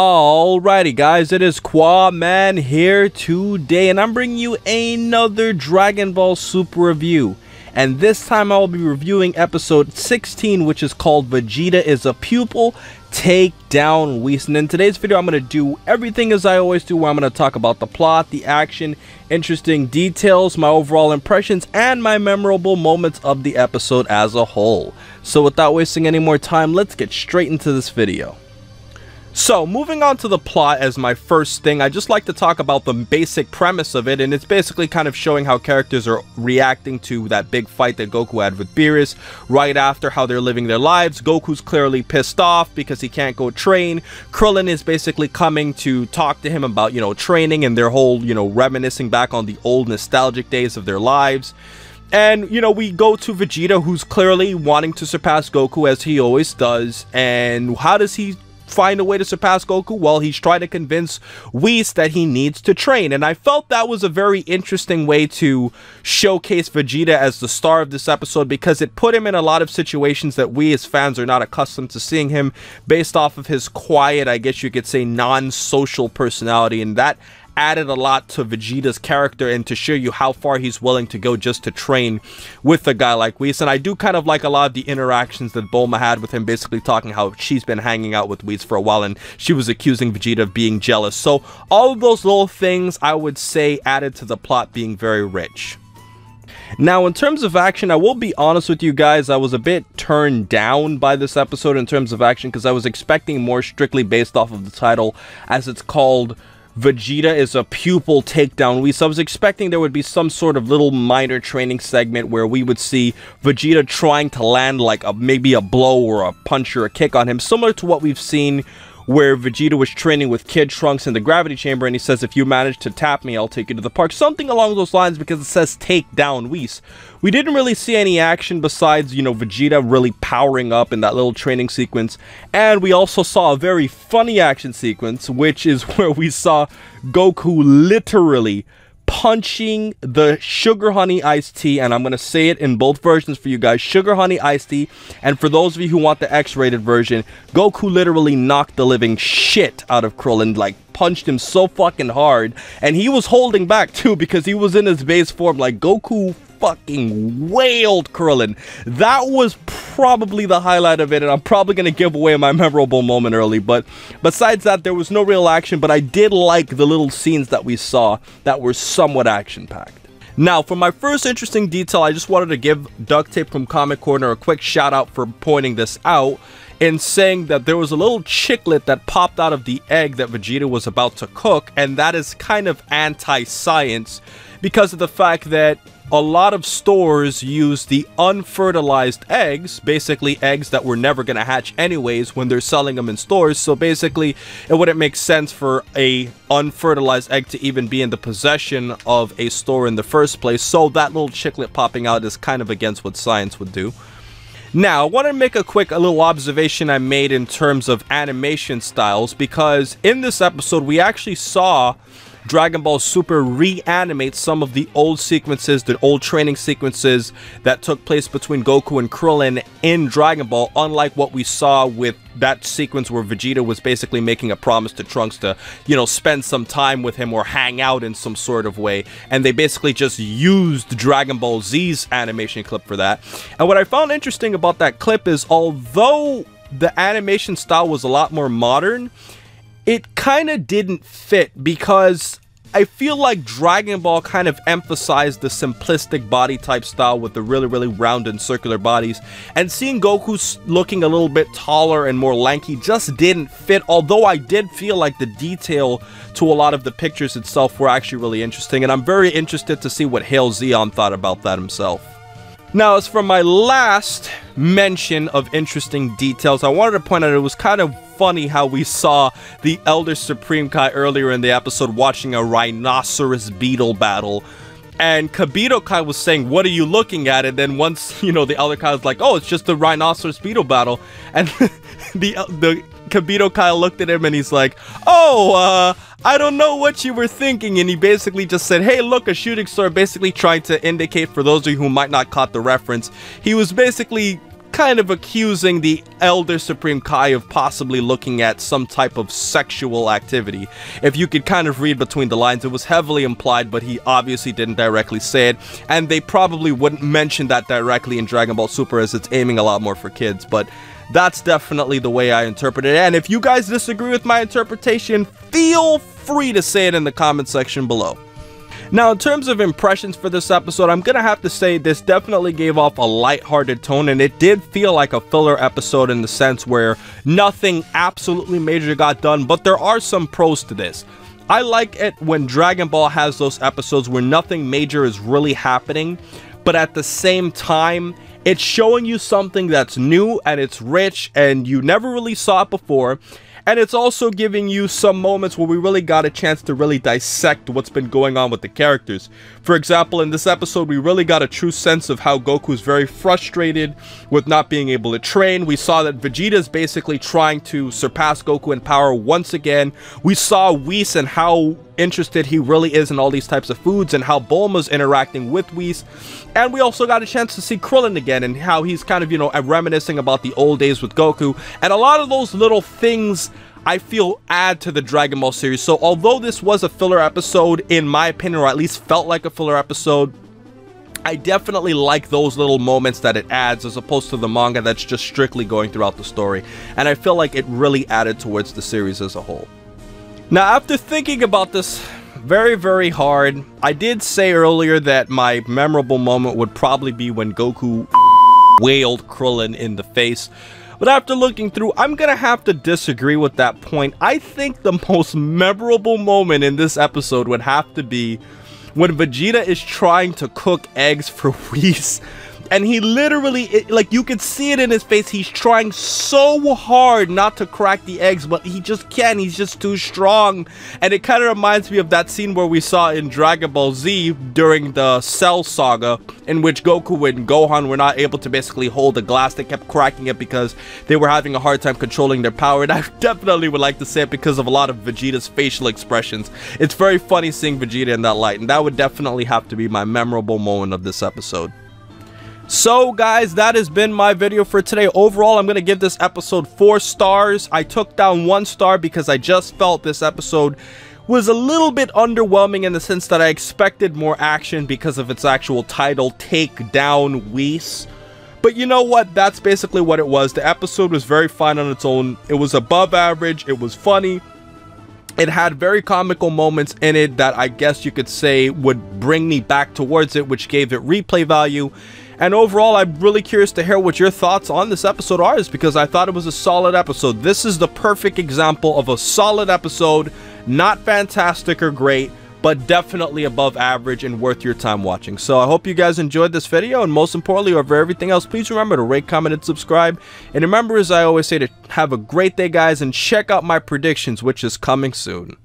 Alrighty guys, it is Qaaman here today, and I'm bringing you another Dragon Ball Super review. And this time I will be reviewing episode 16, which is called Vegeta is a Pupil, Take Down Whis. And in today's video I'm going to do everything as I always do, where I'm going to talk about the plot, the action, interesting details, my overall impressions, and my memorable moments of the episode as a whole. So without wasting any more time, let's get straight into this video. So, moving on to the plot as my first thing, I just like to talk about the basic premise of it, and it's basically kind of showing how characters are reacting to that big fight that Goku had with Beerus right after, how they're living their lives. Goku's clearly pissed off because he can't go train. Krillin is basically coming to talk to him about, training and their whole, reminiscing back on the old nostalgic days of their lives. And, we go to Vegeta, who's clearly wanting to surpass Goku as he always does. And how does he find a way to surpass Goku? Well, he's trying to convince Whis that he needs to train, and I felt that was a very interesting way to showcase Vegeta as the star of this episode, because it put him in a lot of situations that we as fans are not accustomed to seeing him, based off of his quiet, I guess you could say, non-social personality, and that added a lot to Vegeta's character and to show you how far he's willing to go just to train with a guy like Whis. And I do kind of like a lot of the interactions that Bulma had with him, basically talking how she's been hanging out with Whis for a while and she was accusing Vegeta of being jealous. So all of those little things, I would say, added to the plot being very rich. Now, in terms of action, I will be honest with you guys, I was a bit turned down by this episode in terms of action, because I was expecting more, strictly based off of the title, as it's called Vegeta is a Pupil, Take Down Whis. I was expecting there would be some sort of little minor training segment where we would see Vegeta trying to land like maybe a blow or a punch or a kick on him, similar to what we've seen where Vegeta was training with Kid Trunks in the gravity chamber, and he says, if you manage to tap me, I'll take you to the park. Something along those lines, because it says take down Whis. We didn't really see any action besides, Vegeta really powering up in that little training sequence. And we also saw a very funny action sequence, which is where we saw Goku literally punching the sugar honey iced tea, and I'm going to say it in both versions for you guys, sugar honey iced tea. And for those of you who want the X-rated version, Goku literally knocked the living shit out of Krillin, like punched him so fucking hard, and he was holding back too, because he was in his base form. Like, Goku fucking wailed Krillin. That was probably the highlight of it, and I'm probably going to give away my memorable moment early. But besides that, there was no real action, but I did like the little scenes that we saw that were somewhat action-packed. Now, for my first interesting detail, I just wanted to give Duct Tape from Comic Corner a quick shout out for pointing this out, in saying that there was a little chiclet that popped out of the egg that Vegeta was about to cook, and that is kind of anti-science, because of the fact that a lot of stores use the unfertilized eggs, basically eggs that were never going to hatch anyways, when they're selling them in stores. So basically, it wouldn't make sense for a unfertilized egg to even be in the possession of a store in the first place. So that little chiclet popping out is kind of against what science would do. Now, I want to make a little observation I made in terms of animation styles, because in this episode, we actually saw Dragon Ball Super reanimate some of the old sequences, the old training sequences that took place between Goku and Krillin in Dragon Ball, unlike what we saw with that sequence where Vegeta was basically making a promise to Trunks to, spend some time with him or hang out in some sort of way, and they basically just used Dragon Ball Z's animation clip for that. And what I found interesting about that clip is, although the animation style was a lot more modern, it kind of didn't fit, because I feel like Dragon Ball kind of emphasized the simplistic body type style with the really, really round and circular bodies, and seeing Goku looking a little bit taller and more lanky just didn't fit, although I did feel like the detail to a lot of the pictures itself were actually really interesting, and I'm very interested to see what Hail Zeon thought about that himself. Now, as for my last mention of interesting details, I wanted to point out it was kind of funny how we saw the Elder Supreme Kai earlier in the episode watching a rhinoceros beetle battle. And Kabito Kai was saying, "What are you looking at?" And then once, the Elder Kai was like, "Oh, it's just a rhinoceros beetle battle." And the Kabito Kai looked at him and he's like, "Oh, I don't know what you were thinking." And he basically just said, "Hey, look, a shooting star," basically trying to indicate, for those of you who might not caught the reference, he was basically kind of accusing the Elder Supreme Kai of possibly looking at some type of sexual activity. If you could kind of read between the lines, it was heavily implied, but he obviously didn't directly say it, and they probably wouldn't mention that directly in Dragon Ball Super, as it's aiming a lot more for kids, but that's definitely the way I interpret it. And if you guys disagree with my interpretation, feel free to say it in the comment section below. Now, in terms of impressions for this episode, I'm gonna have to say this definitely gave off a lighthearted tone, and it did feel like a filler episode in the sense where nothing absolutely major got done, but there are some pros to this. I like it when Dragon Ball has those episodes where nothing major is really happening, but at the same time, it's showing you something that's new and it's rich and you never really saw it before. And it's also giving you some moments where we really got a chance to really dissect what's been going on with the characters. For example, in this episode, we really got a true sense of how Goku's very frustrated with not being able to train. We saw that Vegeta is basically trying to surpass Goku in power once again. We saw Whis and how interested he really is in all these types of foods and how Bulma's interacting with Whis. And we also got a chance to see Krillin again and how he's kind of, you know, reminiscing about the old days with Goku. And a lot of those little things I feel add to the Dragon Ball series. So although this was a filler episode, in my opinion, or at least felt like a filler episode, I definitely like those little moments that it adds as opposed to the manga that's just strictly going throughout the story. And I feel like it really added towards the series as a whole. Now, after thinking about this very hard, I did say earlier that my memorable moment would probably be when Goku wailed Krillin in the face. But after looking through, I'm gonna have to disagree with that point. I think the most memorable moment in this episode would have to be when Vegeta is trying to cook eggs for Whis. And he literally, like, you could see it in his face. He's trying so hard not to crack the eggs, but he just can't. He's just too strong. And it kind of reminds me of that scene where we saw in Dragon Ball Z during the Cell Saga, in which Goku and Gohan were not able to basically hold the glass. They kept cracking it because they were having a hard time controlling their power. And I definitely would like to say it because of a lot of Vegeta's facial expressions. It's very funny seeing Vegeta in that light, and that would definitely have to be my memorable moment of this episode. So guys, that has been my video for today. Overall, I'm going to give this episode 4 stars. I took down 1 star because I just felt this episode was a little bit underwhelming in the sense that I expected more action because of its actual title, Take Down Whis. But you know what? That's basically what it was. The episode was very fine on its own. It was above average. It was funny. It had very comical moments in it that I guess you could say would bring me back towards it, which gave it replay value. And overall, I'm really curious to hear what your thoughts on this episode are, because I thought it was a solid episode. This is the perfect example of a solid episode, not fantastic or great, but definitely above average and worth your time watching. So I hope you guys enjoyed this video, and most importantly, over everything else, please remember to rate, comment, and subscribe. And remember, as I always say, to have a great day, guys, and check out my predictions, which is coming soon.